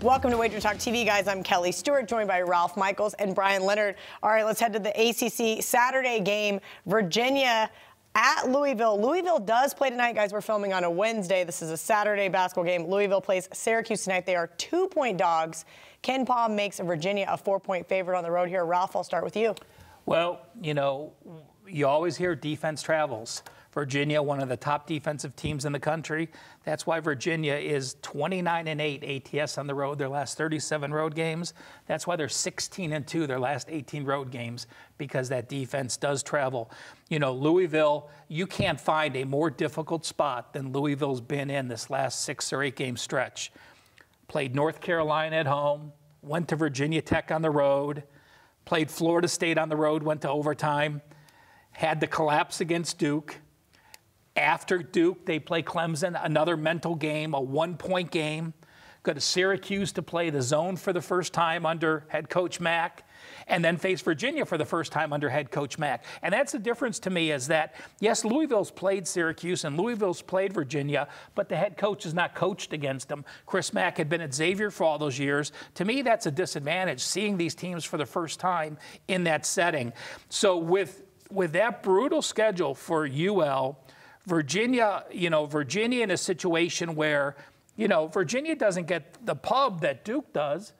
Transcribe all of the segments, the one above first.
Welcome to WagerTalk TV, guys. I'm Kelly Stewart, joined by Ralph Michaels and Brian Leonard. All right, let's head to the ACC Saturday game. Virginia at Louisville. Louisville does play tonight, guys. We're filming on a Wednesday. This is a Saturday basketball game. Louisville plays Syracuse tonight. They are 2-point dogs. Ken Palm makes Virginia a 4-point favorite on the road here. Ralph, I'll start with you. Well, you know, you always hear defense travels. Virginia, one of the top defensive teams in the country. That's why Virginia is 29-8 ATS on the road, their last 37 road games. That's why they're 16-2 their last 18 road games, because that defense does travel. You know, Louisville, you can't find a more difficult spot than Louisville's been in this last 6 or 8 game stretch. Played North Carolina at home, went to Virginia Tech on the road, played Florida State on the road, went to overtime, had the collapse against Duke. After Duke, they play Clemson, another mental game, a 1-point game. Go to Syracuse to play the zone for the first time under head coach Mack, and then face Virginia for the first time under head coach Mack. And that's the difference to me, is that, yes, Louisville's played Syracuse and Louisville's played Virginia, but the head coach has not coached against them. Chris Mack had been at Xavier for all those years. To me, that's a disadvantage, seeing these teams for the first time in that setting. So with that brutal schedule for UL, Virginia, you know, Virginia in a situation where, you know, Virginia doesn't get the pub that Duke does,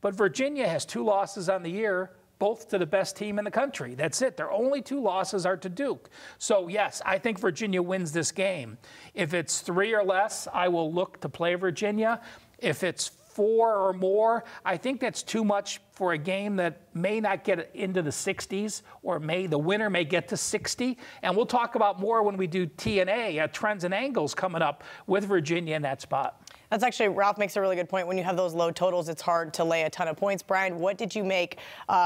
but Virginia has 2 losses on the year, both to the best team in the country. That's it. Their only 2 losses are to Duke. So, yes, I think Virginia wins this game. If it's 3 or less, I will look to play Virginia. If it's 4 or more, I think that's too much for a game that may not get into the 60s, or the winner may get to 60. And we'll talk about more when we do T&A, trends and angles coming up with Virginia in that spot. That's actually, Ralph makes a really good point. When you have those low totals, it's hard to lay a ton of points. Brian, what did you make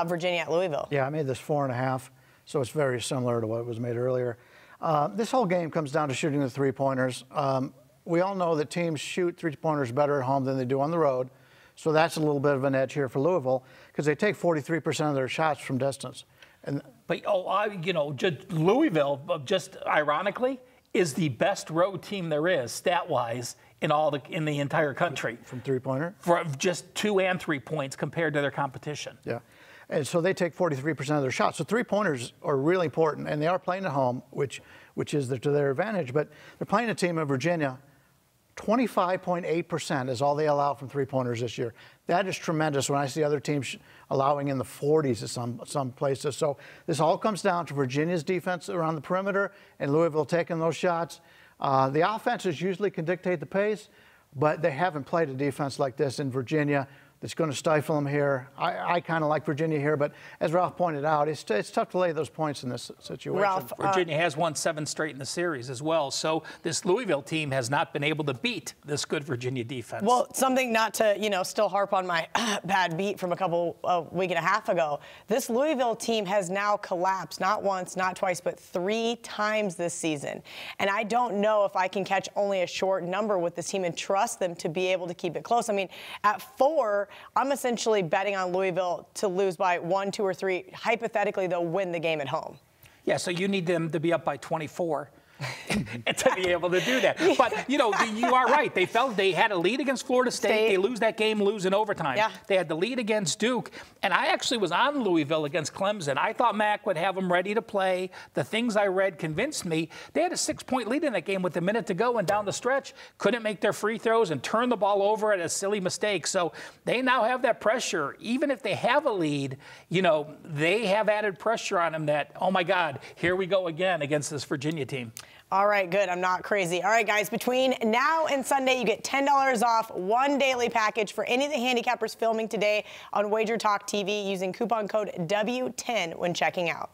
Virginia at Louisville? Yeah, I made this 4.5, so it's very similar to what was made earlier. This whole game comes down to shooting the 3-pointers. We all know that teams shoot 3-pointers better at home than they do on the road. So that's a little bit of an edge here for Louisville, because they take 43% of their shots from distance. But, you know, just Louisville, just ironically, is the best road team there is, stat-wise, in the entire country. From 3-pointer? For just 2 and 3 points compared to their competition. Yeah. And so they take 43% of their shots. So 3-pointers are really important, and they are playing at home, which is to their advantage. But they're playing a team in Virginia. 25.8% is all they allow from 3-pointers this year. That is tremendous when I see other teams allowing in the 40s at some places. So this all comes down to Virginia's defense around the perimeter and Louisville taking those shots. The offenses usually can dictate the pace, but they haven't played a defense like this in Virginia that's going to stifle them here. I kind of like Virginia here, but as Ralph pointed out, it's tough to lay those points in this situation. Ralph, Virginia has won 7 straight in the series as well, so this Louisville team has not been able to beat this good Virginia defense. Well, something not to, you know, still harp on my bad beat from a week and a half ago. This Louisville team has now collapsed not once, not twice, but 3 times this season. And I don't know if I can catch only a short number with this team and trust them to be able to keep it close. I mean, at 4, I'm essentially betting on Louisville to lose by 1, 2, or 3. Hypothetically, they'll win the game at home. Yeah, so you need them to be up by 24 to be able to do that. But, you know, you are right. They had a lead against Florida State. They lose that game, lose in overtime. Yeah. They had the lead against Duke. And I actually was on Louisville against Clemson. I thought Mack would have them ready to play. The things I read convinced me. They had a 6-point lead in that game with a minute to go, and down the stretch, couldn't make their free throws and turned the ball over at a silly mistake. So they now have that pressure. Even if they have a lead, you know, they have added pressure on them that, oh, my God, here we go again against this Virginia team. All right, good. I'm not crazy. All right, guys, between now and Sunday, you get $10 off 1 daily package for any of the handicappers filming today on WagerTalk TV using coupon code W10 when checking out.